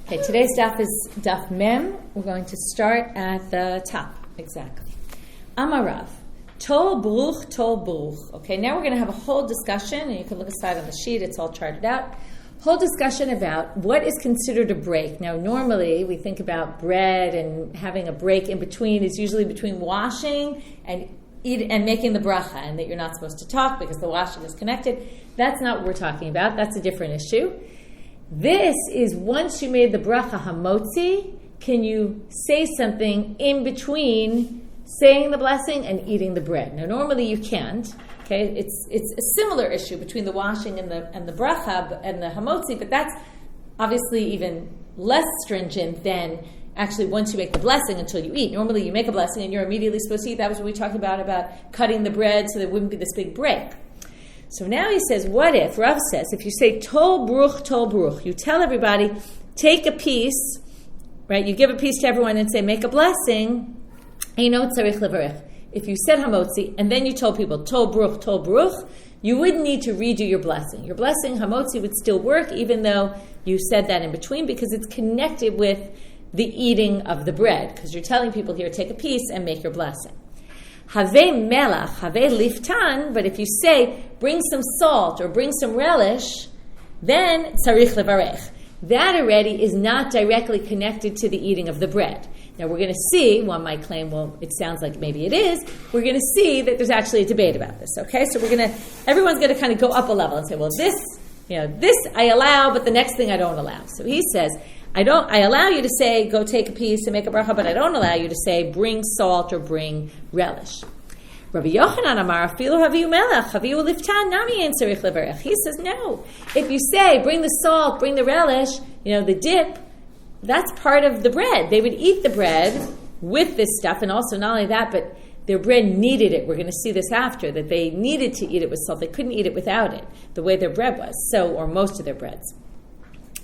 Okay, today's daf is daf mem. We're going to start at the top, exactly. Amarav, tol bruch, tol bruch. Okay, now we're going to have a whole discussion, and you can look aside on the sheet, it's all charted out. Whole discussion about what is considered a break. Now, normally we think about bread and having a break in between is usually between washing and making the bracha, and that you're not supposed to talk because the washing is connected. That's not what we're talking about. That's a different issue. This is once you made the bracha hamotzi, can you say something in between saying the blessing and eating the bread? Now, normally you can't. Okay, it's a similar issue between the washing and the bracha and the hamotzi, but that's obviously even less stringent than actually once you make the blessing until you eat. Normally you make a blessing and you're immediately supposed to eat. That was what we talked about cutting the bread so there wouldn't be this big break. So now he says, what if, Rav says, if you say tol bruch, you tell everybody, take a piece, right? You give a piece to everyone and say, make a blessing, tzarich levarech. If you said hamotzi and then you told people tol bruch, you wouldn't need to redo your blessing. Your blessing, hamotzi, would still work even though you said that in between because it's connected with the eating of the bread. Because you're telling people here, take a piece and make your blessing. Have melach, have liftan, but if you say, bring some salt or bring some relish, then tzarich levarech. That already is not directly connected to the eating of the bread. Now we're going to see, one might claim, well, it sounds like maybe it is. We're going to see that there's actually a debate about this, okay? So everyone's going to kind of go up a level and say, well, this I allow, but the next thing I don't allow. So he says, I allow you to say, go take a piece and make a bracha, but I don't allow you to say, bring salt or bring relish. Rabbi Yochanan Amar, afilu haviu melech, haviu liftan, nami ein tzarich levarech. He says, no. If you say, bring the salt, bring the relish, the dip, that's part of the bread. They would eat the bread with this stuff, and also not only that, but their bread needed it. We're going to see this after, that they needed to eat it with salt. They couldn't eat it without it, the way their bread was, or most of their breads.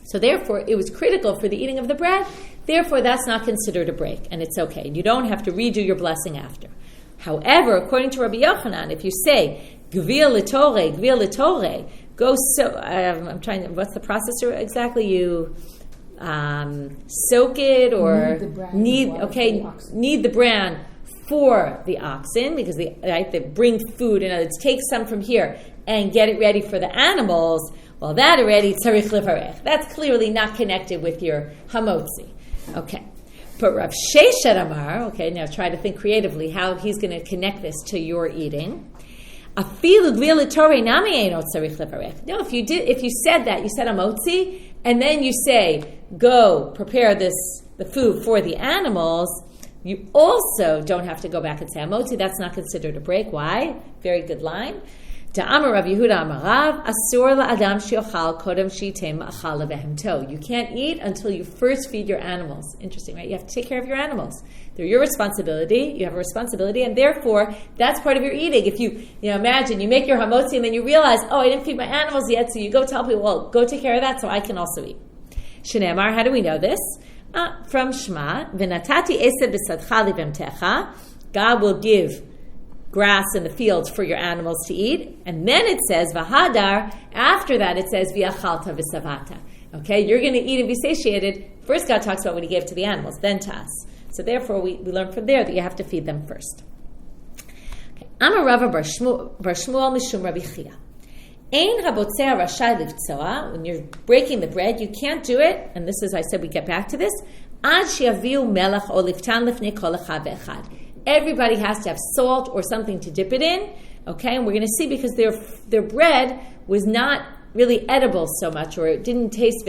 So therefore, it was critical for the eating of the bread. Therefore, that's not considered a break, and it's okay. You don't have to redo your blessing after. However, according to Rabbi Yochanan, if you say, gvil l'toreh, go what's the process exactly? You soak it or knead the bran for the oxen, because they bring food, in other words, take some from here and get it ready for the animals. Well, that already tzarich levarech. That's clearly not connected with your hamotzi. Okay. But Rav Sheshet Amar, okay, now try to think creatively how he's going to connect this to your eating. Afilu gvil l'toreh nami eino tzarich levarech. No, if you said that, you said hamotzi, and then you say, go prepare the food for the animals, you also don't have to go back and say hamotzi. That's not considered a break. Why? Very good line. Amar Rabbi Yehuda Amarav, asur la'adam she'ochal kodem shitem achal levehemto. You can't eat until you first feed your animals. Interesting, right? You have to take care of your animals. They're your responsibility. You have a responsibility, and therefore, that's part of your eating. If you imagine, you make your hamotzi, and then you realize, I didn't feed my animals yet, so you go tell people, well, go take care of that so I can also eat. Shnei Amar, how do we know this? From Shema, v'natati esed b'sadcha livemtecha. God will give grass in the fields for your animals to eat. And then it says, v'hadar, after that it says, v'achalta v'savata. Okay, you're going to eat and be satiated. First God talks about what he gave to the animals, then to us. So therefore we learn from there that you have to feed them first. Amar Rava bar Shmuel mishum Rabbi Chia. Ein habotzeh rashai livtzoa. When you're breaking the bread, you can't do it, and this is, I said we get back to this, ad she'aviu melech o liftan lifnei kol echad ve'echad. Everybody has to have salt or something to dip it in, okay? And we're going to see because their bread was not really edible so much, or it didn't taste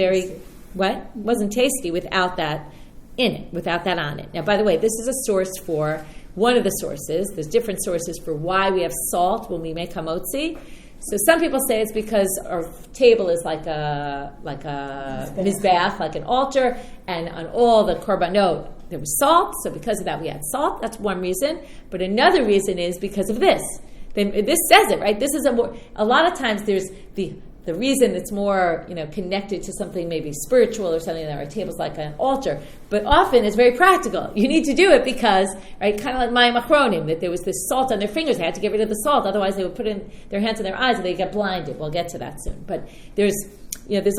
wasn't tasty without that in it, without that on it. Now, by the way, this is a source for one of the sources. There's different sources for why we have salt when we make hamotzi. So some people say it's because our table is like a mizbeach, like an altar, and on all the korbanot there was salt, so because of that we had salt. That's one reason. But another reason is because of this. This says it, right? This is a lot of times there's the reason it's more connected to something maybe spiritual or something that our table's like an altar. But often it's very practical. You need to do it because, right, kind of like Mayim Achronim, that there was this salt on their fingers. They had to get rid of the salt, otherwise they would put in their hands in their eyes and they'd get blinded. We'll get to that soon. But there's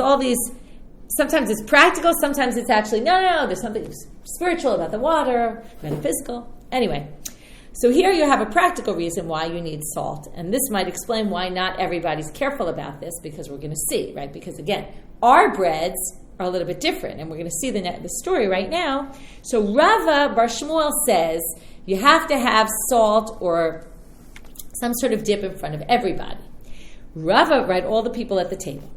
all these sometimes it's practical, sometimes it's actually, no, there's something spiritual about the water, metaphysical. Anyway, so here you have a practical reason why you need salt. And this might explain why not everybody's careful about this, because we're going to see, right? Because again, our breads are a little bit different, and we're going to see the story right now. So Rava Bar Shmuel says you have to have salt or some sort of dip in front of everybody. Rava, right, all the people at the table.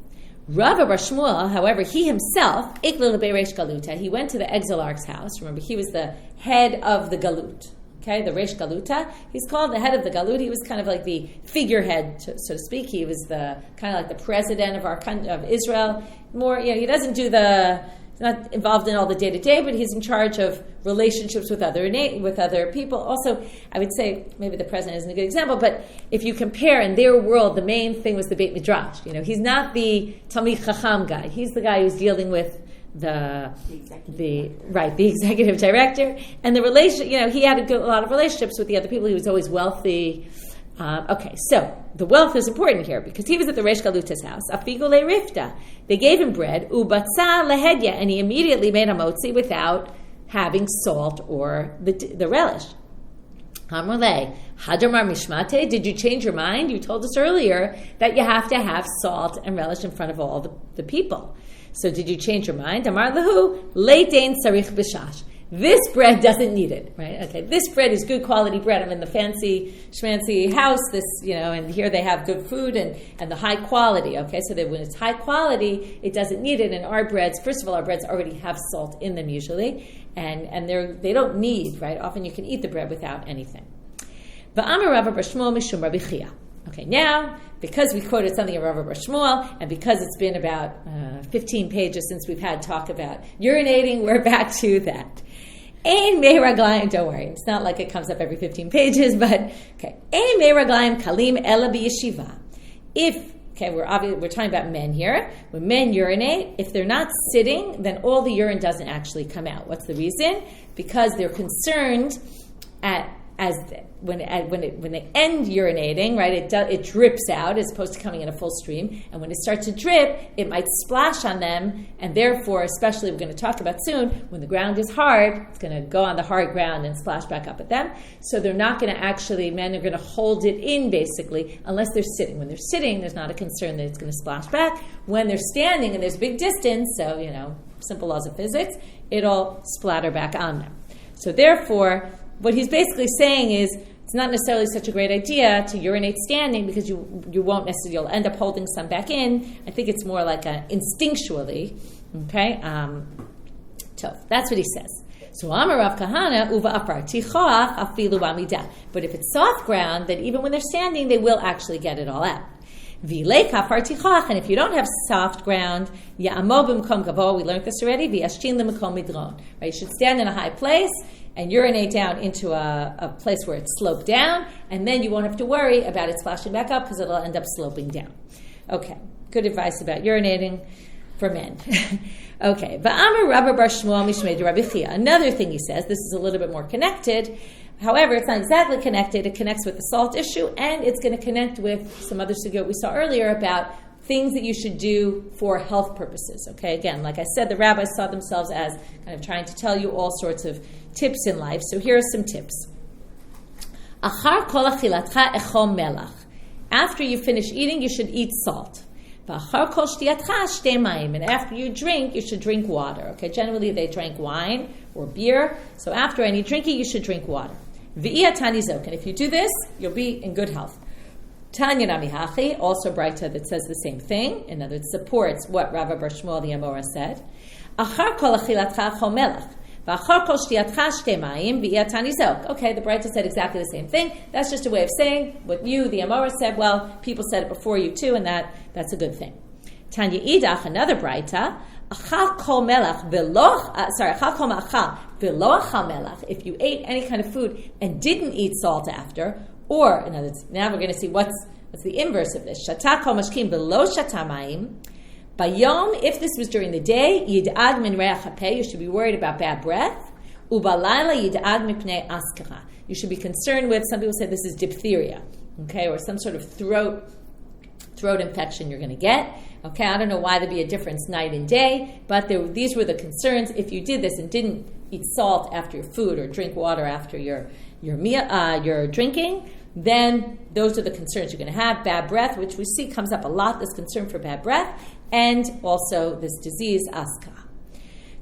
Rava Bar Shmuel, however, he himself, he went to the exilarch's house. Remember, he was the head of the galut. Okay, the Reish Galuta, he's called the head of the Galut. He was kind of like the figurehead, so to speak. He was the kind of like the president of our country, of Israel. More, he doesn't do he's not involved in all the day-to-day, but he's in charge of relationships with other people. Also, I would say, maybe the president isn't a good example, but if you compare in their world, the main thing was the Beit Midrash. He's not the Talmid Chacham guy. He's the guy who's dealing with the executive director, and the relation. He had a lot of relationships with the other people. He was always wealthy. So the wealth is important here because he was at the Reish Galuta's house. Afigu le rifta. They gave him bread. Ubatza lehedya, and he immediately made a motzi without having salt or the relish. Amrle, Hadamar Mishmate, did you change your mind? You told us earlier that you have to have salt and relish in front of all the people. So did you change your mind? Amar lahu, leitein sarich b'shash. This bread doesn't need it, right? Okay, this bread is good quality bread. I'm in the fancy schmancy house, and here they have good food and the high quality, okay? So that when it's high quality, it doesn't need it. And our breads, first of all, our breads already have salt in them usually, and they don't need, right? Often you can eat the bread without anything. V'amar Rava Bar Shmuel mishum Rabbi Chia. Okay, now, because we quoted something of Rava Bar Shmuel, and because it's been about 15 pages since we've had talk about urinating, we're back to that. Ein mei raglayim, don't worry, it's not like it comes up every 15 pages, but, okay. Ein mei raglayim kalim ela b'yeshiva. We're talking about men here. When men urinate, if they're not sitting, then all the urine doesn't actually come out. What's the reason? Because they're concerned when they end urinating, right, it drips out as opposed to coming in a full stream. And when it starts to drip, it might splash on them, and therefore, especially we're going to talk about soon, when the ground is hard, it's going to go on the hard ground and splash back up at them. So they're not going to men are going to hold it in basically, unless they're sitting. When they're sitting, there's not a concern that it's going to splash back. When they're standing and there's a big distance, so, simple laws of physics, it'll splatter back on them. So therefore, what he's basically saying is it's not necessarily such a great idea to urinate standing because you won't necessarily, you'll end up holding some back in. I think it's more like instinctually, okay? So that's what he says. So Amar Rav Kahana uva apar tichach afilu b'amidah. But if it's soft ground, then even when they're standing, they will actually get it all out. V'ilei kafar tichach, and if you don't have soft ground, ya'amo b'mkom gavo. We learned this already. V'yashtin l'mkom midron. Right, you should stand in a high place and urinate down into a place where it's sloped down, and then you won't have to worry about it splashing back up because it'll end up sloping down. Okay, good advice about urinating for men. Okay, V'amar Rabbi Bar Shmuel mishmei Rabbi Chia. Another thing he says, this is a little bit more connected. However, it's not exactly connected. It connects with the salt issue, and it's going to connect with some other sugiyot we saw earlier about things that you should do for health purposes. Okay, again, like I said, the rabbis saw themselves as kind of trying to tell you all sorts of tips in life. So here are some tips. Achar kol achilatcha echom melach. After you finish eating, you should eat salt. V'achar kol shtiyatcha shtei mayim. And after you drink, you should drink water. Okay, generally they drank wine or beer. So after any drinking, you should drink water. V'iyat tanizok. And if you do this, you'll be in good health. Tanya Namihachi, also Braita that says the same thing. In other words, supports what Rabbi Bar Shmuel the Amora said. Achar kol achilatcha echom melach. Okay, the Braita said exactly the same thing. That's just a way of saying what you, the Amora, said. Well, people said it before you too, and that's a good thing. Tanya Idach, another Braita, if you ate any kind of food and didn't eat salt after, or in other words, now we're going to see what's the inverse of this. Shata kol mashkim below shata mayim. Bayom, if this was during the day, yid'ad min reach hapeh, you should be worried about bad breath. Ubalayla yid'ad mipnei askara. You should be concerned with, some people say this is diphtheria, okay, or some sort of throat infection you're going to get. Okay, I don't know why there'd be a difference night and day, but these were the concerns. If you did this and didn't eat salt after your food or drink water after your meal, your drinking, then those are the concerns you're going to have. Bad breath, which we see comes up a lot, this concern for bad breath, and also this disease, aska.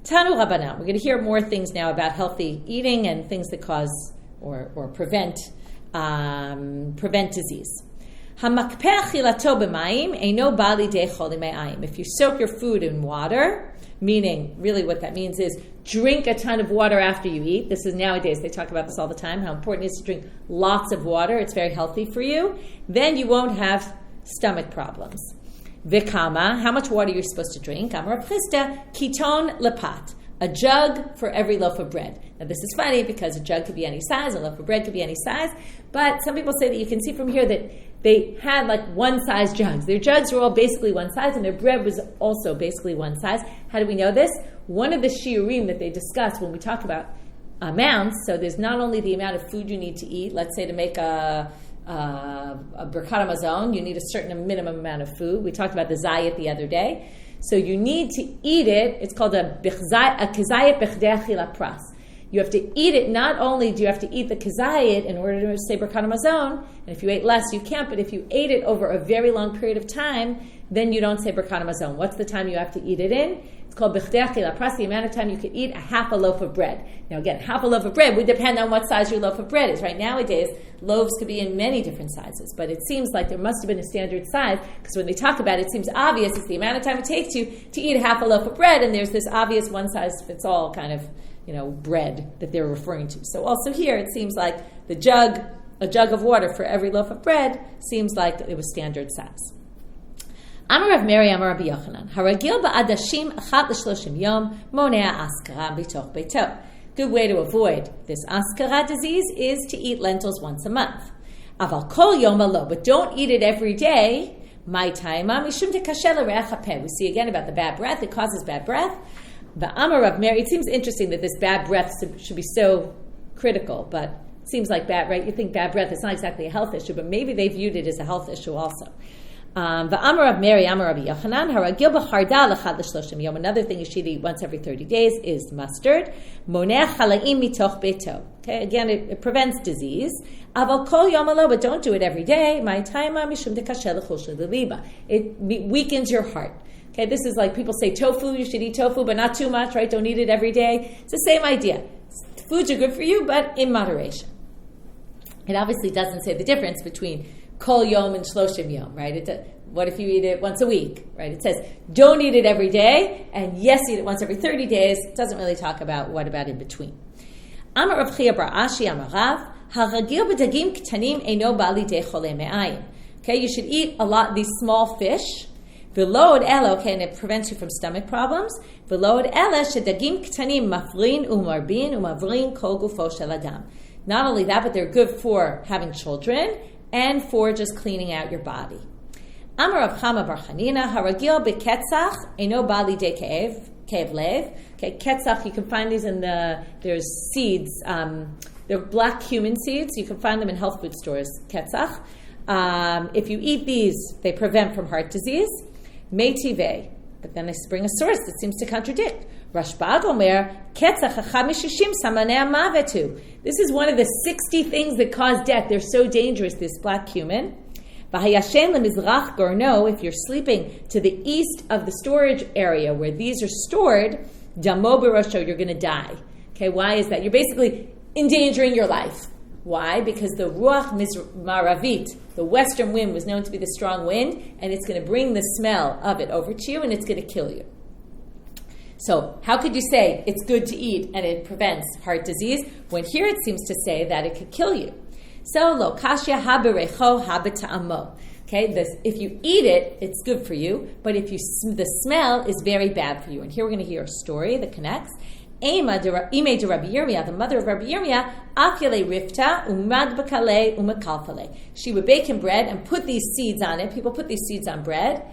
Tanu Rabbanan. We're going to hear more things now about healthy eating and things that cause or prevent disease. If you soak your food in water, meaning really what that means is drink a ton of water after you eat. This is nowadays, they talk about this all the time, how important it is to drink lots of water. It's very healthy for you. Then you won't have stomach problems. Vikama, how much water you're supposed to drink? Amar Chisda, kiton lepat, a jug for every loaf of bread. Now this is funny because a jug could be any size, a loaf of bread could be any size, but some people say that you can see from here that they had like one-size jugs. Their jugs were all basically one size, and their bread was also basically one size. How do we know this? One of the shiurim that they discuss when we talk about amounts, so there's not only the amount of food you need to eat, let's say to make a Berakhot Hamazon, you need a certain minimum amount of food. We talked about the zayit the other day. So you need to eat it. It's called a kizayit b'chdei achila pras. You have to eat it. Not only do you have to eat the kizayit in order to say Berakhot Hamazon, and if you ate less, you can't, but if you ate it over a very long period of time, then you don't say Berakhot Hamazon. What's the time you have to eat it in? It's called b'chdei achila pras, the amount of time you could eat a half a loaf of bread. Now again, half a loaf of bread would depend on what size your loaf of bread is. Right nowadays, loaves could be in many different sizes, but it seems like there must have been a standard size, because when they talk about it, it seems obvious. It's the amount of time it takes you to eat half a loaf of bread, and there's this obvious one-size-fits-all kind of, bread that they're referring to. So also here, it seems like a jug of water for every loaf of bread seems like it was standard size. Amar Rav Mary, Amar Rabbi Yochanan, haragil ba'adashim achat l'shloshim yom monea askara b'toch beito. Good way to avoid this askara disease is to eat lentils once a month. Aval kol yom alo, but don't eat it every day. My time, mishum tekashe l'reach hapeh. We see again about the bad breath. It causes bad breath. The Amar Rav Mary. It seems interesting that this bad breath should be so critical, but it seems like bad, right? You think bad breath is not exactly a health issue, but maybe they viewed it as a health issue also. The Amar Rav Mary, Amar Rabbi Yochanan, haragil b'charda l'chad l'shloshim yom. Another thing you should eat once every 30 days is mustard. Moneh chalaim mitoch beito. Okay, again, it prevents disease. Aval kol yom alo, but don't do it every day. My time mishum dekashe l'chol shel. It weakens your heart. Okay, this is like people say tofu, you should eat tofu, but not too much, right? Don't eat it every day. It's the same idea. Foods are good for you, but in moderation. It obviously doesn't say the difference between kol yom and shloshim yom, right? What if you eat it once a week, right? It says don't eat it every day, and yes, eat it once every 30 days. It doesn't really talk about what about in between. Amar Rav Chia bar Ashi Amar Rav, haragil b'dagim k'tanim eino bali de chole me'ayin. Okay, you should eat a lot these small fish. V'lo ela, okay, and it prevents you from stomach problems. V'lo ela shedagim k'tanim mafrin umarbin umavrin kol gufo shel adam. Not only that, but they're good for having children and for just cleaning out your body. Amar Rav Chama bar Chanina, haragil beketzach eino bali de kev lev. Okay, ketzach, you can find these there's seeds, they're black cumin seeds. You can find them in health food stores, ketzach. If you eat these, they prevent from heart disease. Meitive, but then they bring a source that seems to contradict. Rashbag Omer, ketzach achad mishishim samanei mavetu. This is one of the 60 things that cause death. They're so dangerous, this black cumin. V'hayashen lemizrach gorno, if you're sleeping to the east of the storage area where these are stored, damo berosho, you're going to die. Okay, why is that? You're basically endangering your life. Why? Because the ruach maravit, the western wind, was known to be the strong wind, and it's going to bring the smell of it over to you, and it's going to kill you. So how could you say it's good to eat and it prevents heart disease, when here it seems to say that it could kill you? So lo kashya ha berecho ha beta'amo. Okay, if you eat it, it's good for you, but if the smell is very bad for you. And here we're going to hear a story that connects. Ime de Rabbi Yirmiyah, the mother of Rabbi Yirmiyah, akele rifta umad bakale umakalfale. She would bake him bread and put these seeds on it. People put these seeds on bread,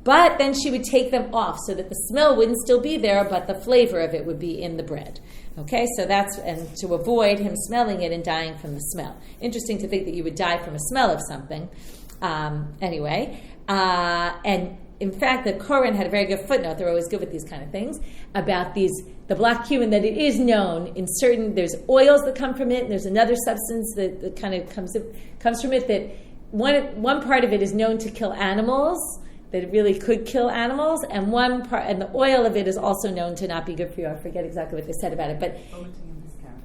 but then she would take them off so that the smell wouldn't still be there, but the flavor of it would be in the bread. Okay, so and to avoid him smelling it and dying from the smell. Interesting to think that you would die from a smell of something. And in fact, the Koran had a very good footnote. They're always good with these kind of things about the black cumin, that it is known in certain, there's oils that come from it, and there's another substance that kind of comes from it, that one part of it is known to kill animals, that it really could kill animals, and one part, and the oil of it is also known to not be good for you. I forget exactly what they said about it, but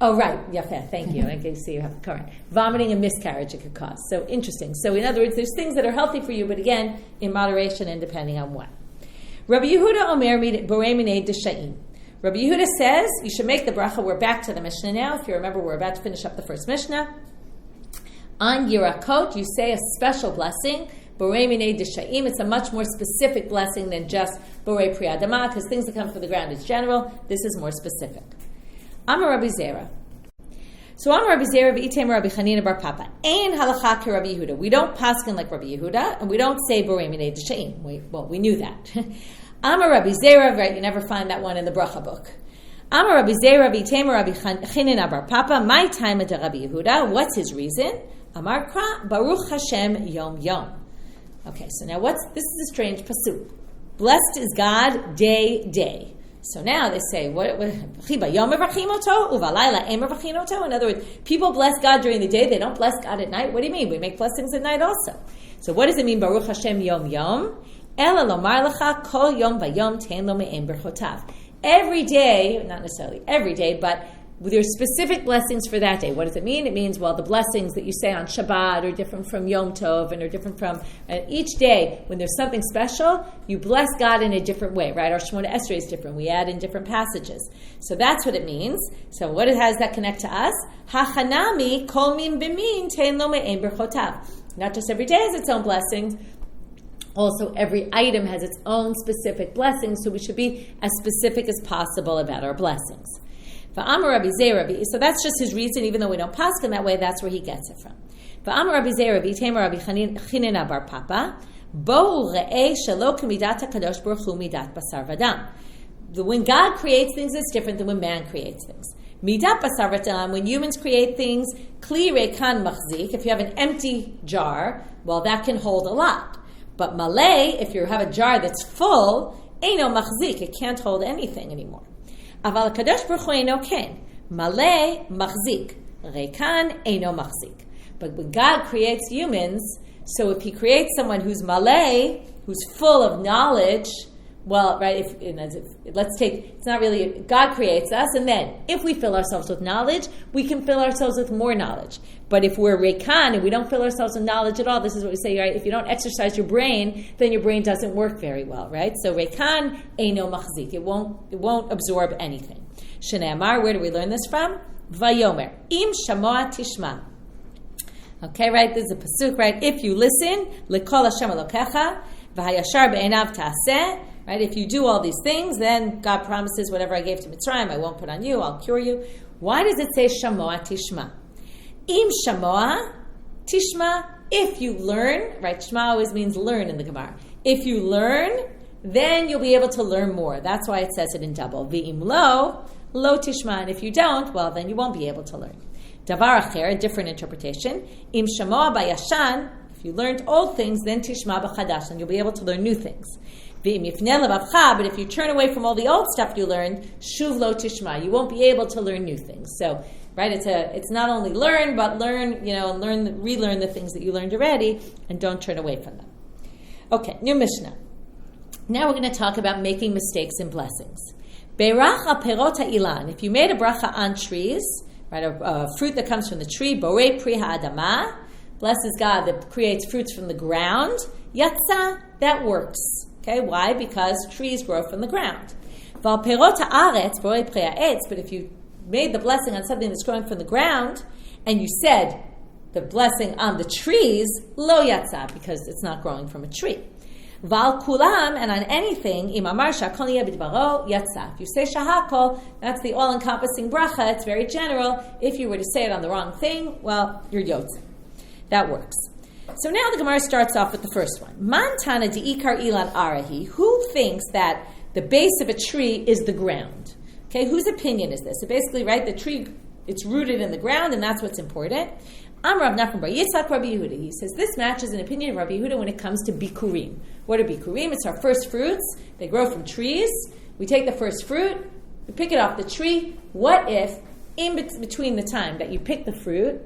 oh, right. Yeah, thank you. I can see you have the current. Vomiting and miscarriage it could cause. So interesting. So in other words, there's things that are healthy for you, but again, in moderation and depending on what. Rabbi Yehuda Omer Borei Minei D'Sha'im. Rabbi Yehuda says you should make the bracha. We're back to the Mishnah now. If you remember, we're about to finish up the first Mishnah. On Berakhot, you say a special blessing. Borei Minei D'Sha'im. It's a much more specific blessing than just Borei Pri Adama, because things that come from the ground is general. This is more specific. Amar Rabbi Zera. So Amar Rabbi Zera v'item Rabbi Chanina bar Papa. Ein halacha ke Rabbi Yehuda. We don't paskin like Rabbi Yehuda, and we don't say Borei Minei D'Sha'im. We knew that. Amar Rabbi Zera, right? You never find that one in the bracha book. Amar Rabbi Zera v'item Rabbi Chanina bar Papa. My time at Rabbi Yehuda. What's his reason? Amar Kra Baruch Hashem Yom Yom. Okay, so now this is a strange pasuk. Blessed is God day. So now they say, in other words, people bless God during the day, they don't bless God at night. What do you mean? We make blessings at night also. So what does it mean, Baruch Hashem Yom Yom? Every day, not necessarily every day, but there's specific blessings for that day. What does it mean? It means, the blessings that you say on Shabbat are different from Yom Tov and are different from each day. When there's something special, you bless God in a different way, right? Our Shemona Esrei is different. We add in different passages. So that's what it means. So how does that connect to us? Hachanami kol min b'min tein lo me'en berchotav. Not just every day has its own blessings. Also, every item has its own specific blessings, so we should be as specific as possible about our blessings. So that's just his reason, even though we don't pass him that way, that's where he gets it from. When God creates things, it's different than when man creates things. When humans create things, if you have an empty jar, that can hold a lot. But malay, if you have a jar that's full, it can't hold anything anymore. Aval Kadosh Baruch Hu eino ken, maleh machzik, rekan eino machzik. But when God creates humans, so if He creates someone who's maleh, who's full of knowledge, it's not really, God creates us, and then if we fill ourselves with knowledge, we can fill ourselves with more knowledge. But if we're rekan and we don't fill ourselves with knowledge at all, this is what we say, right? If you don't exercise your brain, then your brain doesn't work very well, right? So rekan eino machzik. It won't absorb anything. Shneamar, where do we learn this from? Vayomer, im shamoa tishma. Okay, right? This is a pasuk, right? If you listen, lekol Hashem Elokecha, v'hayashar be'enav ta'aseh. Right? If you do all these things, then God promises whatever I gave to Mitzrayim, I won't put on you, I'll cure you. Why does it say shamoa tishma? Im shamoa tishma, if you learn, right? Shema always means learn in the Gemara. If you learn, then you'll be able to learn more. That's why it says it in double. V'im lo tishma, and if you don't, then you won't be able to learn. Davar acher, a different interpretation. Im shamoa bayashan, if you learned old things, then tishma b'chadash, and you'll be able to learn new things. But if you turn away from all the old stuff you learned, shuv lo tishma, you won't be able to learn new things. So, right, it's not only learn, but relearn the things that you learned already, and don't turn away from them. Okay, new Mishnah. Now we're going to talk about making mistakes in blessings. Berach al perot ha'ilan. If you made a bracha on trees, right, a fruit that comes from the tree, borei pri ha'adama, blesses God that creates fruits from the ground, yatsa, that works. Okay, why? Because trees grow from the ground. But if you made the blessing on something that's growing from the ground, and you said the blessing on the trees, lo yatsa, because it's not growing from a tree. Val kulam, and on anything, imamar shehakol bidbaro yatsa. If you say Shehakol, that's the all-encompassing bracha. It's very general. If you were to say it on the wrong thing, you're yotze. That works. So now the Gemara starts off with the first one. Mantana di'ikar ilan arahi. Who thinks that the base of a tree is the ground? Okay, whose opinion is this? So basically, right, the tree, it's rooted in the ground, and that's what's important. Rav Nachman bar Yitzchak Rabbi Yehuda. He says this matches an opinion of Rabbi Yehuda when it comes to bikurim. What are bikurim? It's our first fruits. They grow from trees. We take the first fruit, we pick it off the tree. What if in between the time that you pick the fruit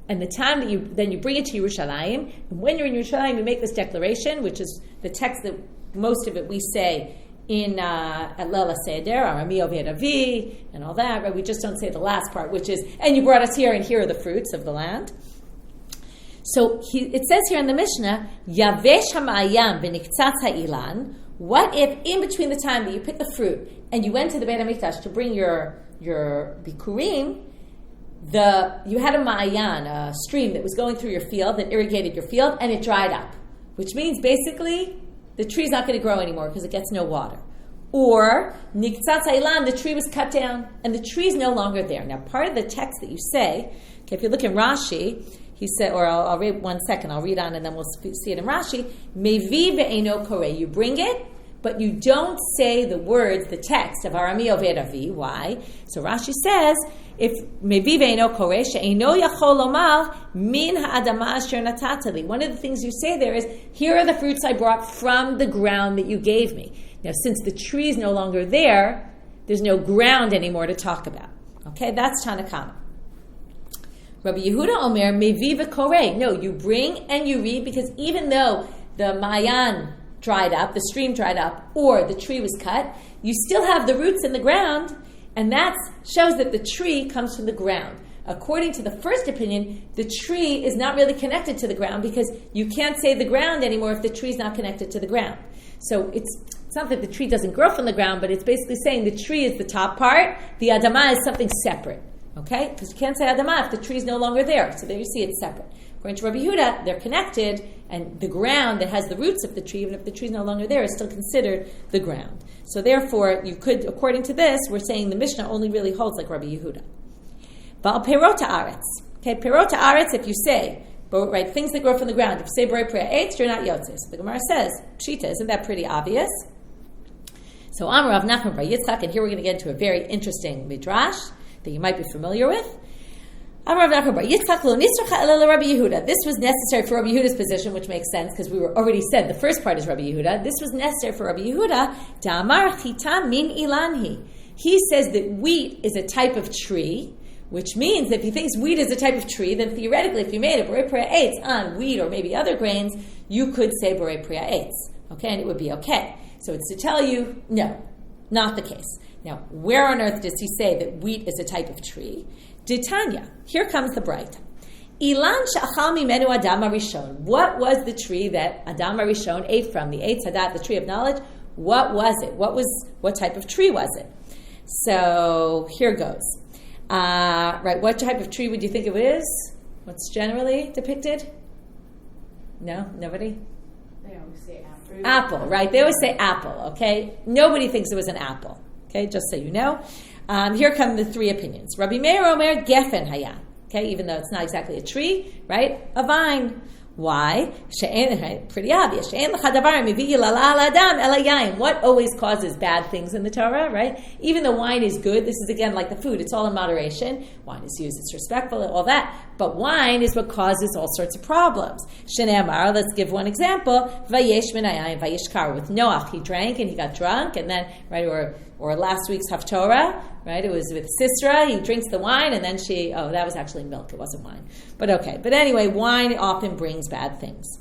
and the time that you bring it to Yerushalayim, and when you're in Yerushalayim, you make this declaration, which is the text that most of it we say in at Leila Seder, Arami Oved Avi, and all that, right? We just don't say the last part, which is, and you brought us here, and here are the fruits of the land. So it says here in the Mishnah, Yavesh ha'ma'ayam v'niktzatz ha'ilan. What if in between the time that you picked the fruit and you went to the Beit HaMikdash to bring your bikurim, you had a ma'ayan, a stream that was going through your field, that irrigated your field, and it dried up, which means basically the tree's not going to grow anymore because it gets no water. Or, niktzatz ha'ilan, the tree was cut down and the tree's no longer there. Now, part of the text that you say, okay, if you look in Rashi, he said, or I'll read 1 second, I'll read on and then we'll see it in Rashi. Mevi ve'eno koreh, you bring it, but you don't say the words, the text of Arami Oved Avi. Why? So Rashi says, if mevi ve'eno koreh, she'eno yachol lomar min ha'adama asher natatali. One of the things you say there is, here are the fruits I brought from the ground that you gave me. Now, since the tree is no longer there, there's no ground anymore to talk about. Okay, that's Tanakama. Rabbi Yehuda Omer, mevi v'koreh. No, you bring and you read, because even though the Mayan dried up, the stream dried up, or the tree was cut, you still have the roots in the ground, and that shows that the tree comes from the ground. According to the first opinion, the tree is not really connected to the ground because you can't say the ground anymore if the tree is not connected to the ground. So it's not that the tree doesn't grow from the ground, but it's basically saying the tree is the top part, the Adamah is something separate. Okay? Because you can't say Adamah if the tree is no longer there. So there you see it's separate. According to Rabbi Yehuda, they're connected, and the ground that has the roots of the tree, even if the tree is no longer there, is still considered the ground. So therefore, you could, according to this, we're saying the Mishnah only really holds like Rabbi Yehuda. Ba'al perot ha'aretz. Okay, perot ha'aretz, if you say, right, things that grow from the ground, if you say borei priya eitz, you're not yotzei. So the Gemara says, pshita, isn't that pretty obvious? So Rav Nachman bar Yitzchak, and here we're going to get into a very interesting midrash that you might be familiar with. This was necessary for Rabbi Yehuda's position, which makes sense because we were already said the first part is Rabbi Yehuda. This was necessary for Rabbi Yehuda. He says that wheat is a type of tree, which means that if he thinks wheat is a type of tree, then theoretically, if you made a borei priya eitz on wheat or maybe other grains, you could say borei priya eitz, okay, and it would be okay. So it's to tell you, no, not the case. Now, where on earth does he say that wheat is a type of tree? Ditanya, here comes the bright. Ilan she'achal mimenu Adam HaRishon. What was the tree that Adam HaRishon ate from? The Eitz Hadat, the tree of knowledge. What was it? What type of tree was it? So here goes. Right, what type of tree would you think it is? What's generally depicted? No, nobody. They always say apple. Apple, right? They always say apple. Okay, nobody thinks it was an apple. Okay, just so you know. Here come the three opinions. Rabbi Meir Omer Gefen Haya. Okay, even though it's not exactly a tree, right? A vine. Why? Right? Pretty obvious. What always causes bad things in the Torah, right? Even though wine is good, this is again like the food, it's all in moderation. Wine is used, it's respectful, all that. But wine is what causes all sorts of problems. Shneamar, let's give one example. Vayesh minayim, vayishkar. With Noach, he drank and he got drunk, and then, right, or last week's Haftorah, right? It was with Sisra, he drinks the wine, and then that was actually milk, it wasn't wine. But okay, but anyway, wine often brings bad things.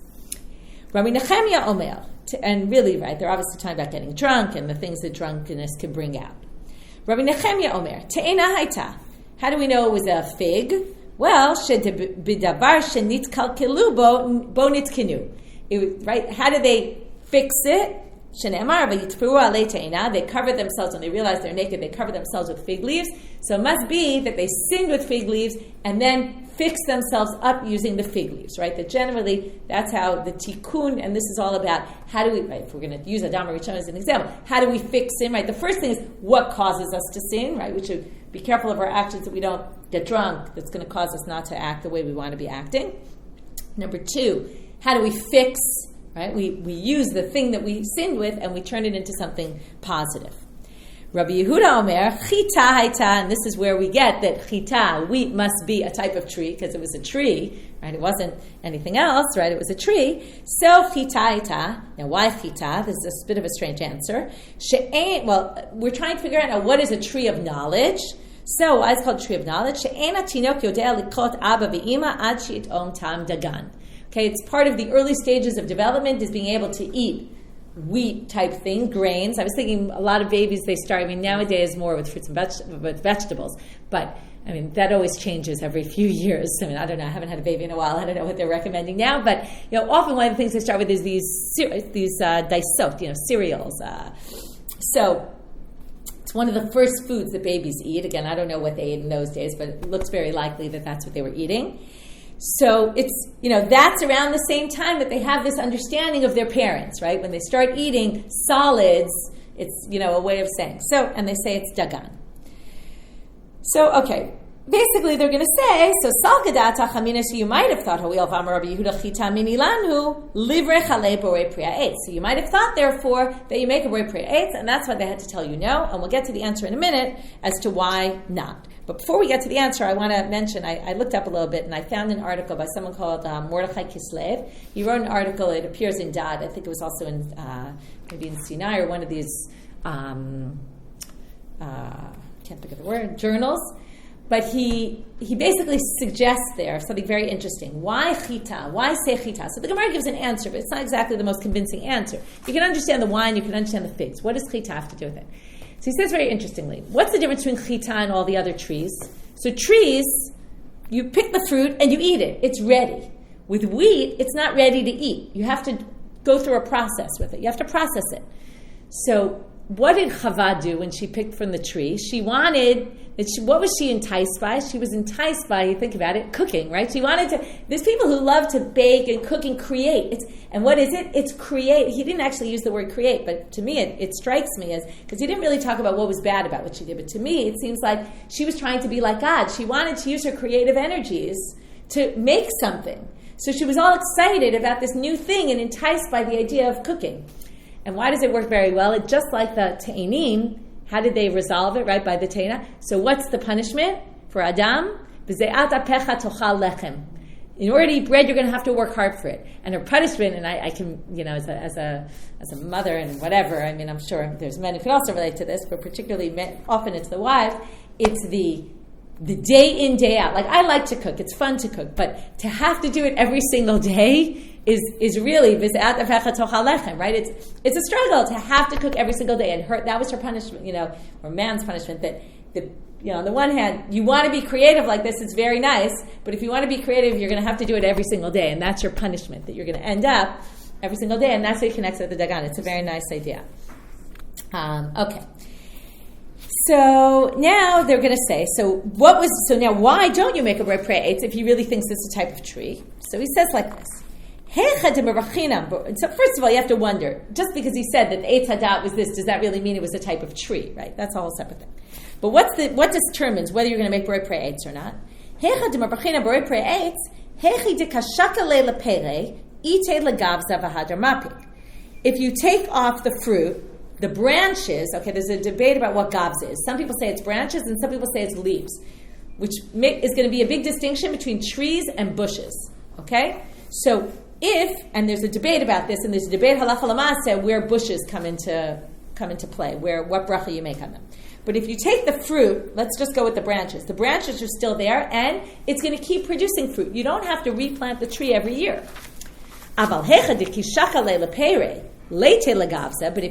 Rabbi Nechemia Omer, and really, right, they're obviously talking about getting drunk and the things that drunkenness can bring out. Rabbi Nechemia Omer, Te'ena Haita. How do we know it was a fig? Well, Bidavar Shenitkal Kilu Bo Nitkinu. Right? How did they fix it? They covered themselves when they realized they're naked. They covered themselves with fig leaves. So it must be that they sinned with fig leaves and then fixed themselves up using the fig leaves, right? That generally, that's how the tikkun, and this is all about how do we, right, if we're going to use Adam HaRishon as an example, how do we fix sin, right? The first thing is what causes us to sin, right? We should be careful of our actions that we don't get drunk. That's going to cause us not to act the way we want to be acting. Number two, how do we fix, right? We use the thing that we sinned with and we turn it into something positive. Rabbi Yehuda Omer, chita haita, and this is where we get that chita, wheat, must be a type of tree, because it was a tree, right? It wasn't anything else, right? It was a tree. So chita haita. Now, why chita? This is a bit of a strange answer. We're trying to figure out now what is a tree of knowledge. So, why is it called tree of knowledge? She'ena tinok yodea likot abba ve'ima ad she'it'om tam dagan. Okay, it's part of the early stages of development is being able to eat wheat type thing, grains. I was thinking a lot of babies, they start, nowadays more with fruits and with vegetables, but that always changes every few years. I don't know, I haven't had a baby in a while, I don't know what they're recommending now, but often one of the things they start with is these daisot, cereals. So it's one of the first foods that babies eat. Again, I don't know what they ate in those days, but it looks very likely that that's what they were eating. So it's, that's around the same time that they have this understanding of their parents, right? When they start eating solids, it's, a way of saying. So, and they say it's dagan. So, okay. Basically, they're going to say, so salkadata chamina, so you might have thought, Rabbi Yehuda chita mini lanhu, livre chale borei priya eitz. So you might have thought, therefore, that you make a borei priya eitz, and that's why they had to tell you no, and we'll get to the answer in a minute as to why not. But before we get to the answer, I want to mention, I looked up a little bit, and I found an article by someone called Mordechai Kislev. He wrote an article, it appears in Dad, I think it was also in, maybe in Sinai, or one of these, can't think of the word, journals. But he basically suggests there something very interesting. Why chita? Why say chita? So the Gemara gives an answer, but it's not exactly the most convincing answer. You can understand the wine, you can understand the figs. What does chita have to do with it? So he says very interestingly, what's the difference between chita and all the other trees? So trees, you pick the fruit and you eat it. It's ready. With wheat, it's not ready to eat. You have to go through a process with it. You have to process it. So what did Chava do when she picked from the tree? She wanted, what was she enticed by? She was enticed by, you think about it, cooking, right? She wanted to, there's people who love to bake and cook and create. And what is it? It's create. He didn't actually use the word create, but to me it strikes me as, because he didn't really talk about what was bad about what she did, but to me it seems like she was trying to be like God. She wanted to use her creative energies to make something. So she was all excited about this new thing and enticed by the idea of cooking. And why does it work very well? It just like the Te'anim, how did they resolve it, right, by the Te'ana? So what's the punishment for Adam? In order to eat bread, you're going to have to work hard for it. And her punishment, and I can, as a mother and whatever, I'm sure there's men who can also relate to this, but particularly men, often it's the wives, it's the day in, day out. Like, I like to cook, it's fun to cook, but to have to do it every single day is really right? It's a struggle to have to cook every single day, and that was her punishment, or man's punishment. That on the one hand, you want to be creative like this; it's very nice. But if you want to be creative, you're going to have to do it every single day, and that's your punishment. That you're going to end up every single day, and that's how it connects with the dagan. It's a very nice idea. Okay. So now they're going to say, so now why don't you make a borei priya eitz if he really thinks this is a type of tree? So he says like this. So first of all, you have to wonder, just because he said that the Eitz Hadat was this, does that really mean it was a type of tree, right? That's a whole separate thing. But what determines whether you're going to make borei priya eitz or not? If you take off the fruit, the branches, okay, there's a debate about what gavs is. Some people say it's branches, and some people say it's leaves, which is going to be a big distinction between trees and bushes, okay? So and there's a debate about this, and there's a debate halacha l'maaseh where bushes come into play, what bracha you make on them. But if you take the fruit, let's just go with the branches. The branches are still there, and it's going to keep producing fruit. You don't have to replant the tree every year. But if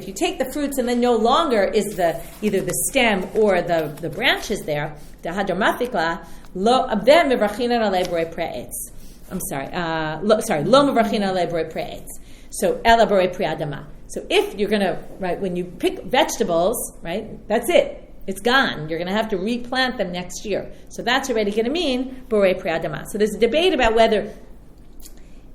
you take the fruits and then no longer is either the stem or the branches there, the hadramatikla, lo abdem mevrachin alei borei priya eitz. I'm sorry, lo mevrachin alei borei priya eitz. So ela borei priya adama. So if you're going to, right, when you pick vegetables, right, that's it. It's gone. You're going to have to replant them next year. So that's already going to mean borei priya adama. So there's a debate about whether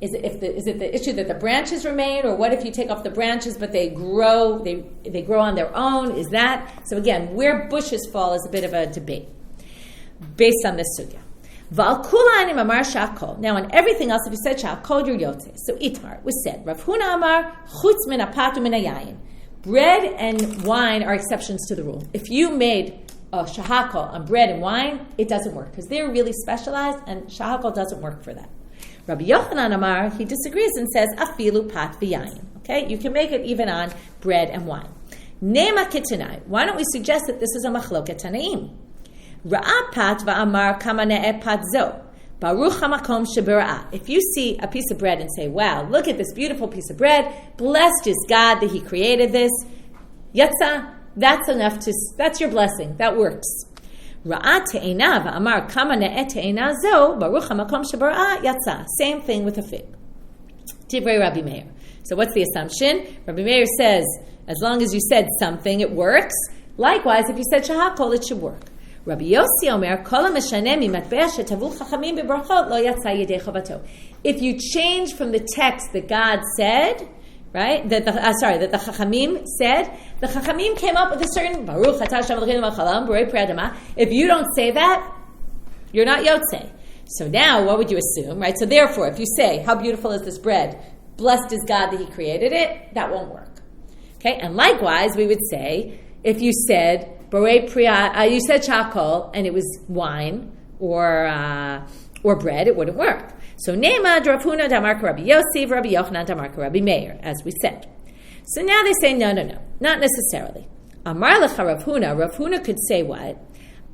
is it the issue that the branches remain, or what if you take off the branches but they grow on their own? Is that so? Again, where bushes fall is a bit of a debate based on this sugya. Now on everything else, if you said Shehakol, you're yotze. So Itmar was said, Rav Huna Amar chutz min hapat u'min hayayin. bread and wine are exceptions to the rule. If you made a shehakol on bread and wine, it doesn't work because they're really specialized, and shehakol doesn't work for that. Rabbi Yochanan Amar, he disagrees and says, afilu pat v'yayin. Okay, you can make it even on bread and wine. Nema kitanai. Why don't we suggest that this is a machloket tanaim? Ra'a pat va'amar kama ne'eh pat zo. Baruch hamakom shebira'ah. If you see a piece of bread and say, wow, look at this beautiful piece of bread, blessed is God that he created this, yatsa, that's enough that's your blessing. That works. Ra'a te'ena va'amar kama ne'eh te'ena zo, baruch hamakom shebira'ah, yatsa. Same thing with a fig. Divrei Rabbi Meir. So what's the assumption? Rabbi Meir says, as long as you said something, it works. Likewise, if you said shehakol, it should work. Rabbi Yossi Omer, kol ha'meshaneh mimatbeh shetavu chachamim beberakhot lo yatsa yedei chovato. If you change from the text that God said, right, that the chachamim said, the chachamim came up with a certain baruch atah Hashem Elokeinu melech haolam borei pri adama. If you don't say that, you're not yotzei. So now, what would you assume, right? So therefore, if you say, how beautiful is this bread? Blessed is God that he created it, that won't work. Okay, and likewise, we would say, if you said, borei priya, you said shehakol, and it was wine or bread, it wouldn't work. So Nema Rav Huna Damar Rabbi Yossi, Rabbi Yochanan Damar Rabbi Meir, as we said. So now they say no, not necessarily. Amar lecha Rav Huna could say what?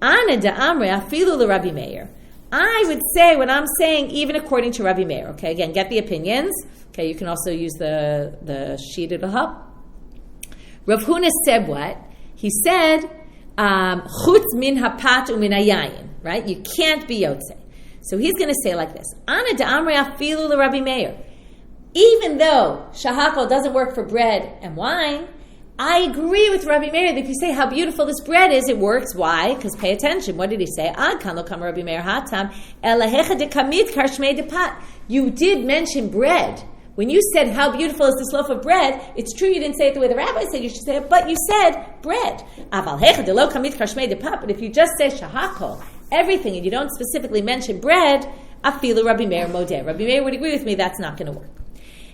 Ana da'amre afilu l'Rabbi Meir. I would say what I'm saying even according to Rabbi Meir. Okay, again, get the opinions. Okay, you can also use the sheet, it'll help. Rav Huna said what? He said, chutz min hapat u'min hayayin, right? You can't be yotzei. So he's going to say like this, Ana da'amre afilu l'Rabbi Meir. Even though shehakol doesn't work for bread and wine, I agree with Rabbi Meir that if you say how beautiful this bread is, it works. Why? Because pay attention. What did he say? Ad kan lo kam Rabbi Meir hatam elahecha de kamit karshmei de pat. You did mention bread. When you said, how beautiful is this loaf of bread, it's true you didn't say it the way the rabbi said you should say it, but you said bread. But if you just say shehakol, everything, and you don't specifically mention bread, afilu Rabbi Meir modeh. Rabbi Meir would agree with me, that's not going to work.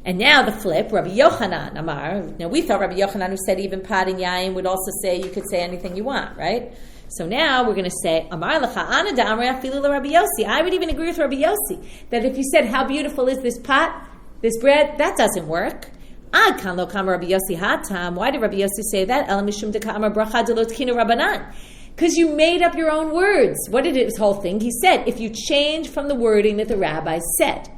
And now the flip, Rabbi Yochanan Amar. Now we thought Rabbi Yochanan, who said even pat and yayin, would also say you could say anything you want, right? So now we're going to say, Amar lecha ana da'amre afilu Rabbi Yossi. I would even agree with Rabbi Yossi, that if you said, how beautiful is this pot, this bread, that doesn't work. Ad kan lo kam Rabbi Yossi hatam. Why did Rabbi Yossi say that? El mishum de ka'amar bracha de lo tkinu rabbanan. Because you made up your own words. What did his whole thing? He said, if you change from the wording that the rabbis said.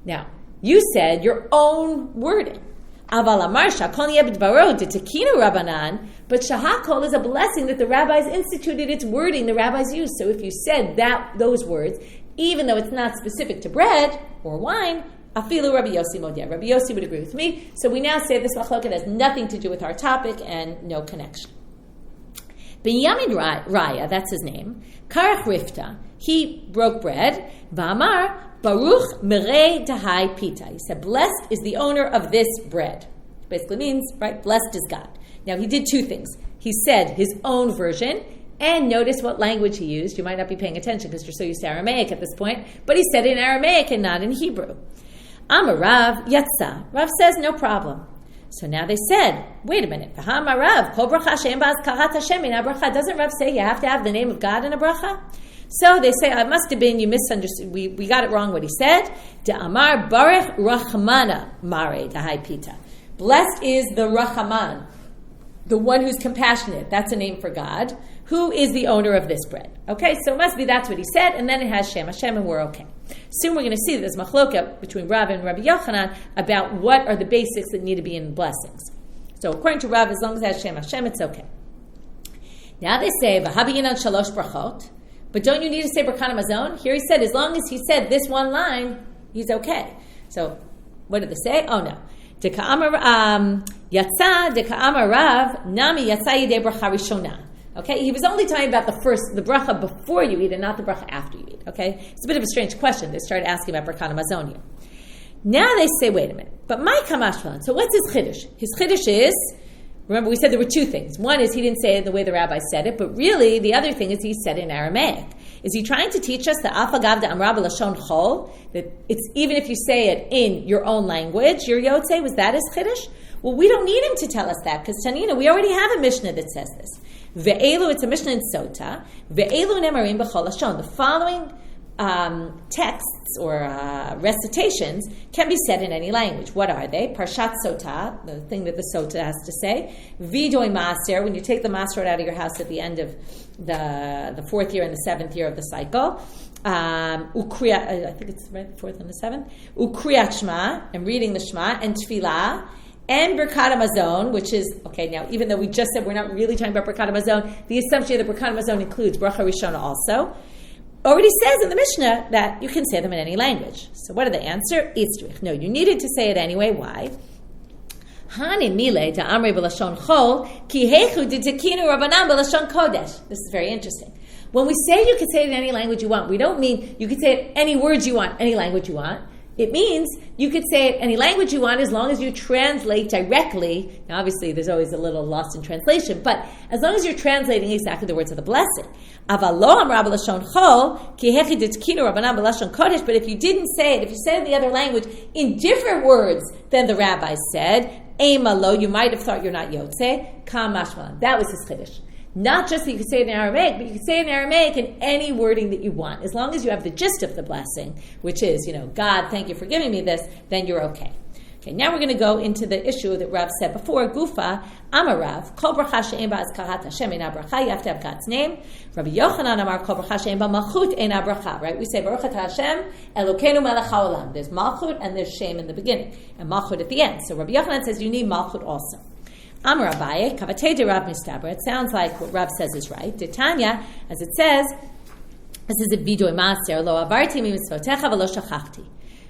Now, you said your own wording. Aval amar shakol yeh b'dvaro de tekinu rabbanan. But shehakol is a blessing that the rabbis instituted. Its wording the rabbis used. So if you said those words, even though it's not specific to bread or wine, afilu Rabbi Yossi modeh. Rabbi Yossi would agree with me. So we now say this machloket has nothing to do with our topic and no connection. Binyamin Raya, that's his name. Karach Rifta, he broke bread. V'amar Baruch Merei Tahai Pita. He said, blessed is the owner of this bread. Basically means, right, blessed is God. Now he did two things. He said his own version, and notice what language he used. You might not be paying attention because you're so used to Aramaic at this point, but he said it in Aramaic and not in Hebrew. Amar Rav Yatsa. Rav says, no problem. So now they said, wait a minute. Doesn't Rav say you have to have the name of God in a bracha? So they say, it must have been, you misunderstood. We got it wrong what he said. Amar Barech Rachmana Mare Dahai Pita. Blessed is the Rachaman, the one who's compassionate. That's a name for God. Who is the owner of this bread? Okay, so it must be that's what he said, and then it has Shem Hashem, and we're okay. Soon we're going to see that there's machloka between Rav and Rabbi Yochanan about what are the basics that need to be in blessings. So according to Rav, as long as it has Shem Hashem, it's okay. Now they say, V'habiyinan shalosh brachot, but don't you need to say Berakhot Hamazon? Here he said, as long as he said this one line, he's okay. So what did they say? Oh no. Yatsa deka'amar Rav, nami yatsa yidei bracha rishona. Okay, he was only talking about the bracha before you eat and not the bracha after you eat. Okay, it's a bit of a strange question. They started asking about Berakhot Hamazon here. Now they say, wait a minute, but my kamashvan, so what's his chiddush? His chiddush is, remember we said there were two things. One is he didn't say it the way the rabbi said it, but really the other thing is he said it in Aramaic. Is he trying to teach us that afagav da amra b'lashon chol, that it's even if you say it in your own language, your yotzei, was that his chiddush? Well, we don't need him to tell us that because Tanina, we already have a Mishnah that says this. Ve'elu, it's a Mishnah in Sota. Ve'elu nemarim b'chol lashon. The following texts or recitations can be said in any language. What are they? Parshat Sota, the thing that the Sota has to say. Vidoi Maser, when you take the Maser out of your house at the end of the fourth year and the seventh year of the cycle. I think it's right, the fourth and the seventh. Ukriyat Shema, and reading the Shema, and Tefillah, and Berakhot Hamazon, which is, okay, now, even though we just said we're not really talking about Berakhot Hamazon, the assumption that Berakhot Hamazon includes Bracha Rishona also, already says in the Mishnah that you can say them in any language. So what did the answer? Itzrich. No, you needed to say it anyway. Why? This is very interesting. When we say you can say it in any language you want, we don't mean you can say it any words you want, any language you want. It means you could say it any language you want as long as you translate directly. Now, obviously, there's always a little lost in translation, but as long as you're translating exactly the words of the blessing. But if you didn't say it, if you said it in the other language in different words than the rabbi said, you might have thought you're not Yotze, Kam Mashmalan. That was his chiddush. Not just that you could say it in Aramaic, but you could say it in Aramaic in any wording that you want. As long as you have the gist of the blessing, which is, God, thank you for giving me this, then you're okay. Okay, now we're going to go into the issue that Rav said before. Gufa, Amarav, Kol bracha she'en ba azkarat Hashem eina bracha. You have to have God's name. Rabbi Yochanan Amar, Kol bracha she'en ba malchut eina bracha. Right? We say Baruch atah Hashem Elokeinu melech haolam. There's malchut and there's shem in the beginning, and malchut at the end. So Rabbi Yochanan says you need malchut also. Amar Abaye, Kavatei de Rav Mistaber. It sounds like what Rav says is right. Titania, as it says, this is a vidui maser lo avarti mitzvotecha v'lo shachachti.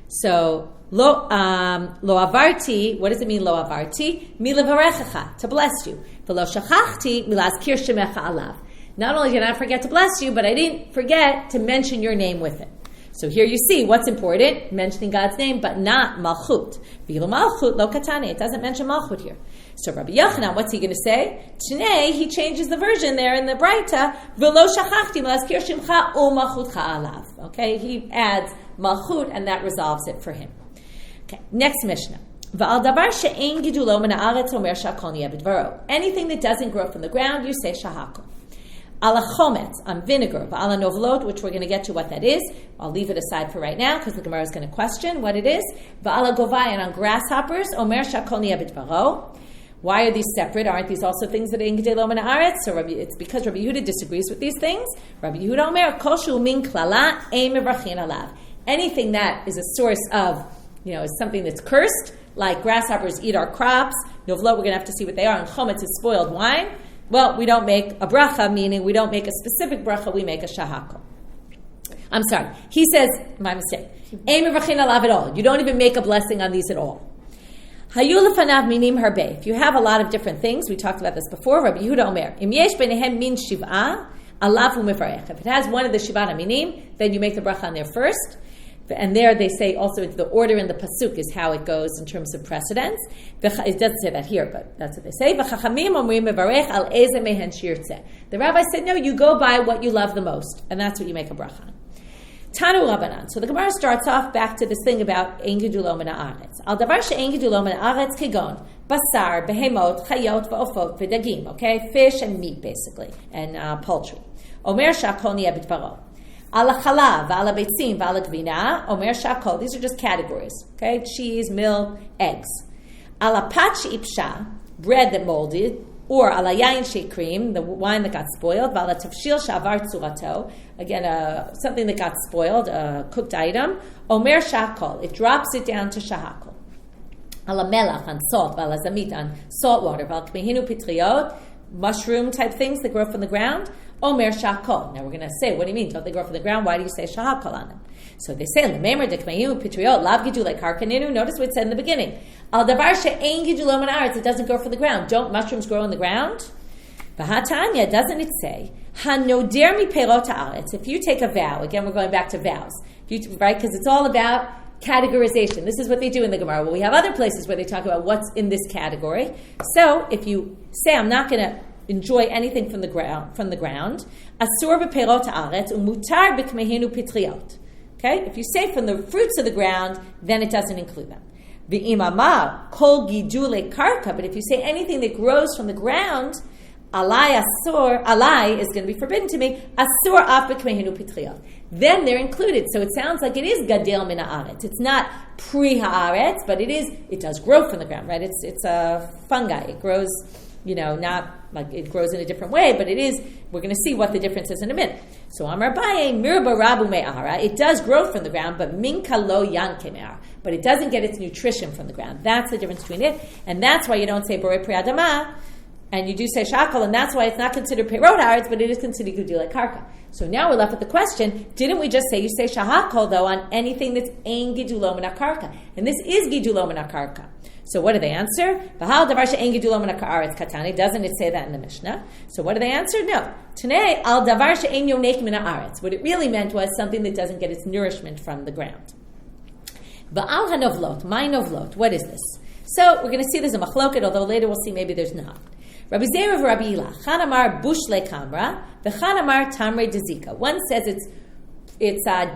So lo avarti, what does it mean? Lo avarti milevarechacha, to bless you. V'lo shachachti milazkir shemecha alav. Not only did I not forget to bless you, but I didn't forget to mention your name with it. So here you see what's important, mentioning God's name, but not malchut. V'lo malchut lo katane. It doesn't mention malchut here. So Rabbi Yochanan, what's he going to say? Today he changes the version there in the Braita. V'lo shachachti malazkir shemcha u'malchutcha alav. Okay, he adds malchut, and that resolves it for him. Okay, next Mishnah. V'al davar she'ein gidulo min ha'aretz omer shehakol niyeh b'dvaro. Anything that doesn't grow from the ground, you say shehakol. Ala chometz, on vinegar, v'ala novlot, which we're going to get to what that is. I'll leave it aside for right now because the Gemara is going to question what it is. V'ala govai, and on grasshoppers, omer shehakol niyeh b'dvaro. Why are these separate? Aren't these also things that are in Gedei Lo Min Haaretz? So it's because Rabbi Yehuda disagrees with these things. Rabbi Yehuda omer, kol shu min klala, ein mevrachin alav. Anything that is a source of, is something that's cursed, like grasshoppers eat our crops. Novlot, we're going to have to see what they are. And chometz is spoiled wine. Well, we don't make a bracha, meaning we don't make a specific bracha, we make a shehakol. I'm sorry. He says, my mistake. Ein mevrachin alav at all. You don't even make a blessing on these at all. Hayu lefanav minim harbe. If you have a lot of different things, we talked about this before, Rabbi Yehuda omer, im yesh beinehem min shiv'ah, alav hu mevarech. If it has one of the shiv'ah minim, then you make the bracha on there first. And there they say also the order in the pasuk is how it goes in terms of precedence. It doesn't say that here, but that's what they say. The rabbi said, no, you go by what you love the most, and that's what you make a bracha on. Tanu Rabbanan. So the Gemara starts off back to this thing about ein gedulo min haaretz. Al davar she'ein gedulo min haaretz kegon basar, behemot, chayot, va'ofot, v'dagim. Okay, fish and meat basically, and poultry. Omer shehakol niyeh b'dvaro. Ala chalav, ala beitzim, ala gvina, omer shehakol. These are just categories. Okay, cheese, milk, eggs. Ala pat she'ipsha, bread that molded, or ala yain she'krim, the wine that got spoiled. Ala tafshil she'avar tzurato, again something that got spoiled, a cooked item. Omer shehakol, it drops it down to shehakol. Ala melach, on salt, ala zamit, on salt water. Ala kmehinu pitriot, mushroom type things that grow from the ground. Omer shehakol. Now we're going to say, what do you mean? Don't they grow from the ground? Why do you say shehakol on them? So they say, L'memer dekmeyu pitriot lav gidu like karkaninu. Notice what it said in the beginning. Al davar she'ein gidu lo min haaretz. It doesn't grow from the ground. Don't mushrooms grow in the ground? V'hatanya, doesn't it say, hanoder mi perot haaretz? If you take a vow, again we're going back to vows, right? Because it's all about categorization. This is what they do in the Gemara. Well, we have other places where they talk about what's in this category. So if you say, I'm not going to enjoy anything from the ground, asur b'perot haaretz umutar b'kmehinu pitriot. Okay, if you say from the fruits of the ground, then it doesn't include them. V'imama kol gidule karka. But if you say anything that grows from the ground, alai asur, alai is going to be forbidden to me. Asur af b'kmehinu pitriot. Then they're included. So it sounds like it is gadel min haaretz. It's not pri haaretz, but it does grow from the ground, right? It's a fungi. It grows, not like it grows in a different way, but it is. We're going to see what the difference is in a minute. So Amar Abaye mirba rabu me'ara. It does grow from the ground, but minka lo yanke me'ara. But it doesn't get its nutrition from the ground. That's the difference between it, and that's why you don't say borei pri adama, and you do say Shehakol, and that's why it's not considered perot haaretz, but it is considered gidulei karka. So now we're left with the question: didn't we just say you say Shehakol though on anything that's ein gidulo min karka, and this is gidulo min karka? So what do they answer? V'hal davar she'en gidulo min haaretz katani. Doesn't it say that in the Mishnah? So what do they answer? No. Today al davar she'en yonek min haaretz. What it really meant was something that doesn't get its nourishment from the ground. V'al hanovlot, my novlot. What is this? So we're going to see there's a machloket, although later we'll see maybe there's not. Rabbi Zera of Rabbi Yehuda, Chanamar bushle kamra, v'chanamar tamre dezika. One says it's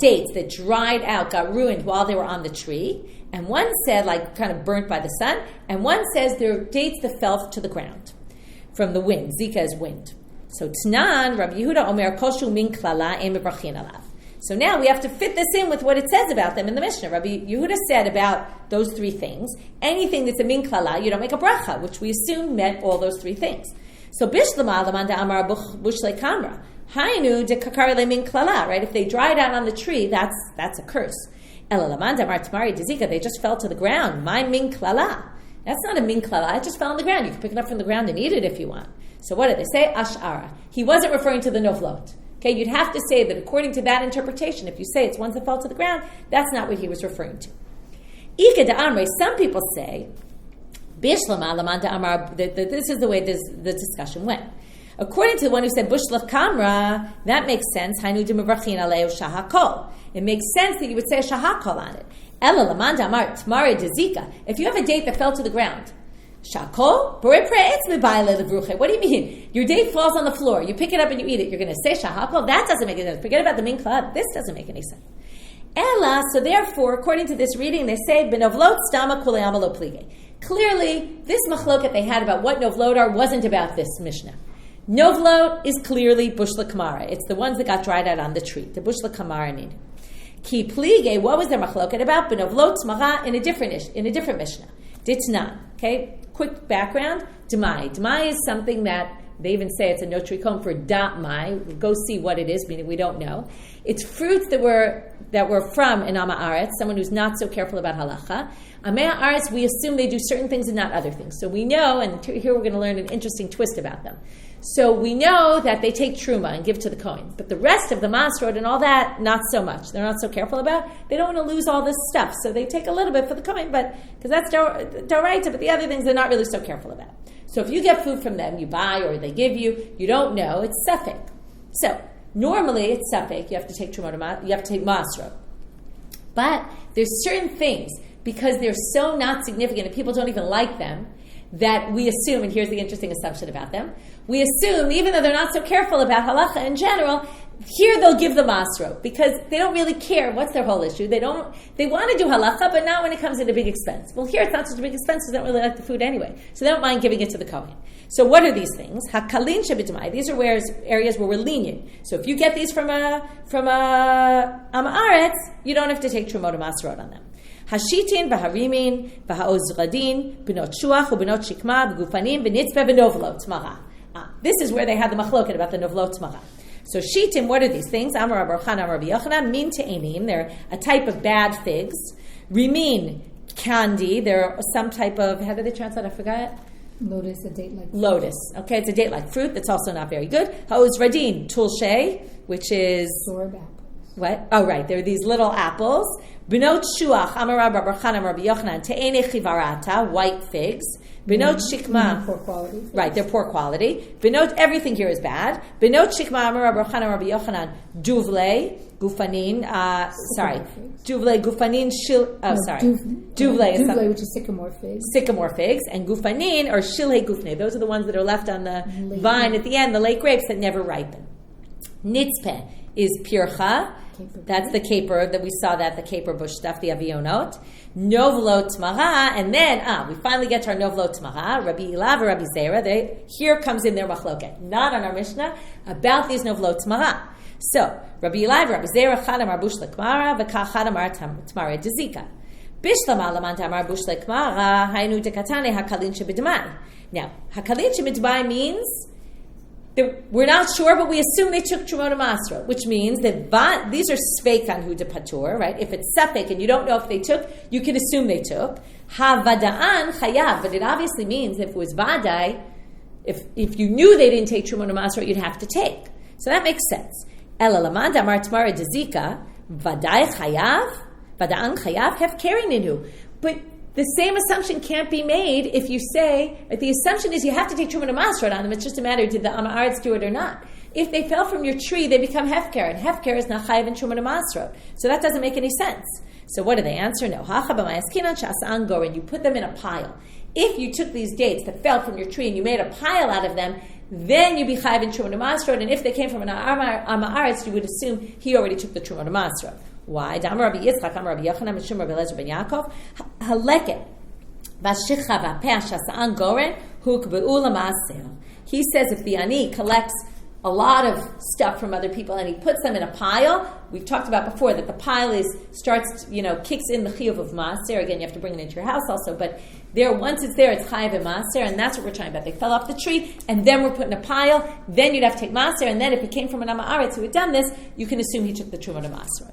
dates that dried out, got ruined while they were on the tree, and one said like kind of burnt by the sun, and one says they're dates that fell to the ground from the wind. Zika is wind. So Tnan, Rabbi Yehuda Omer koshu min klala em bebrachin alav. So now we have to fit this in with what it says about them in the Mishnah. Rabbi Yehuda said about those three things, anything that's a min klala, you don't make a bracha, which we assume meant all those three things. So bishlama lamanda amar bushle kamra. Hainu de kakar le min klala, right? If they dried out on the tree, that's a curse. Ela lamanda amar tmari dezika, they just fell to the ground. My min klala. That's not a min klala, it just fell on the ground. You can pick it up from the ground and eat it if you want. So what did they say? Ash'ara. He wasn't referring to the novlot. Okay, you'd have to say that according to that interpretation, if you say it's ones that fell to the ground, that's not what he was referring to. Ika de Amre, some people say, Bishlama lamanda amar, that this is the way the discussion went. According to the one who said Bushlach Kamra, that makes sense. Hainu de mevrachin aleu Shehakol. It makes sense that you would say Shehakol on it. Ela lamanda amar tmare dezika. If you have a date that fell to the ground, Shehakol? What do you mean? Your date falls on the floor. You pick it up and you eat it. You're going to say Shehakol? That doesn't make any sense. Forget about the min klal. This doesn't make any sense. Ella, so therefore, according to this reading, they say, Benovlot stama kuleyama lo plige. Clearly, this machloket they had about what novlot are wasn't about this Mishnah. Novlot is clearly bushla kamara. It's the ones that got dried out on the tree. The bushla kamara need. Ki plige, what was their machloket about? Benovlot smara in a different Mishnah. Ditnan. Okay, quick background. Demai. Demai is something that they even say it's a notricon for datmai. We'll go see what it is, meaning we don't know. It's fruits that were from an Ama Aretz, someone who's not so careful about halacha. Amei Aretz, we assume they do certain things and not other things. So we know, and here we're going to learn an interesting twist about them. So we know that they take truma and give to the Kohen, but the rest of the masrot and all that, not so much. They're not so careful about. They don't want to lose all this stuff, so they take a little bit for the Kohen, but because that's doraita, but the other things they're not really so careful about. So if you get food from them, you buy or they give you, you don't know, it's safek. So normally it's safek. You have to take truma, you have to take masrot, but there's certain things because they're so not significant and people don't even like them, that we assume, and here's the interesting assumption about them, we assume, even though they're not so careful about halacha in general, here they'll give the masro, because they don't really care. What's their whole issue? They want to do halacha, but not when it comes at a big expense. Well, here it's not such a big expense, because they don't really like the food anyway. So they don't mind giving it to the Kohen. So what are these things? Hakalin shebitmai. These are areas where we're lenient. So if you get these from a Aretz, you don't have to take trumot or masrot on them. Hashitin v'harimin v'haozradin b'not shuach u'b'not shikma v'gufanim v'nitzpeh v'novlot tmara. This is where they had the machloket about the novlot tmara. So shitim, what are these things? Amar Rabbi Yochanan, Rabbi Yochanan, min te'enim. They're a type of bad figs. Rimin, candy. They're some type of, how do they translate? I forgot. Lotus, a date like fruit. Lotus. Okay, it's a date like fruit. That's also not very good. Haozradin, tulshe, which is... Sorb apples. What? Oh, right. There are these little apples. B'not shuach, Amar Rabbi Yochanan, Rabbi Yochanan, te'ene chivarata, white figs. B'not shikma. Poor quality. Right, they're poor quality. B'not, everything here is bad. B'not shikma, Amar Rabbi Yochanan, Rabbi Yochanan, duvle, gufanin, duvle, gufanin, duvle is duvle, which is sycamore figs. Sycamore figs, and gufanin, or shilhe gufne. Those are the ones that are left on the vine at the end, the late grapes that never ripen. Nitzpeh is pircha. That's the caper that we saw, that the caper bush stuff, the avionot. Novlo tmara, and then we finally get to our novlo tmara. Rabbi Elav, Rabbi Zera. Here comes in their machloket, not on our Mishnah, about these novlo tmara. So Rabbi Elav, Rabbi Zera, chad amar bush lekmara, v'ka chad amar tmara dezika. Bishlam alamant amar bush lekmara, hainu dekatane hakalin shebidmai. Now, hakalin shebidmai means we're not sure, but we assume they took Trumot Masra, which means that these are Sveik on Huda Patur, right? If it's Sefek and you don't know if they took, you can assume they took. Ha-vada'an chayav, but it obviously means if it was Vadai, if you knew they didn't take Trumot Masra, you'd have to take. So that makes sense. Ela lamad amar tmara dezika, vadai chayav, vada'an chayav, hefkeri ninu. But the same assumption can't be made if you say, the assumption is you have to take Trumot Masrot on them. It's just a matter, did the Amaretz do it or not? If they fell from your tree, they become Hefker, and Hefker is not Chayiv in Trumot Masrot. So that doesn't make any sense. So what do they answer? No. And you put them in a pile. If you took these dates that fell from your tree and you made a pile out of them, then you'd be Chayiv in Trumot Masrot, and if they came from an Amaretz, you would assume he already took the Trumot Masrot. Why? Damar Rabbi Yitzchak, Amar Rabbi Yochanan, Mishum Rabbi Elazar ben Yaakov, Haleket, Vashikha v'Peh Shasa'an Goren, Hukbeu L'Maaser. He says if the ani collects a lot of stuff from other people and he puts them in a pile, we've talked about before that the pile kicks in the chiyuv of maaser. Again, you have to bring it into your house also, but once it's there, it's chayiv and maaser, and that's what we're talking about. They fell off the tree, and then we're put in a pile, then you'd have to take maaser, and then if it came from an Amaretz who had done this, you can assume he took the Trumot Masra.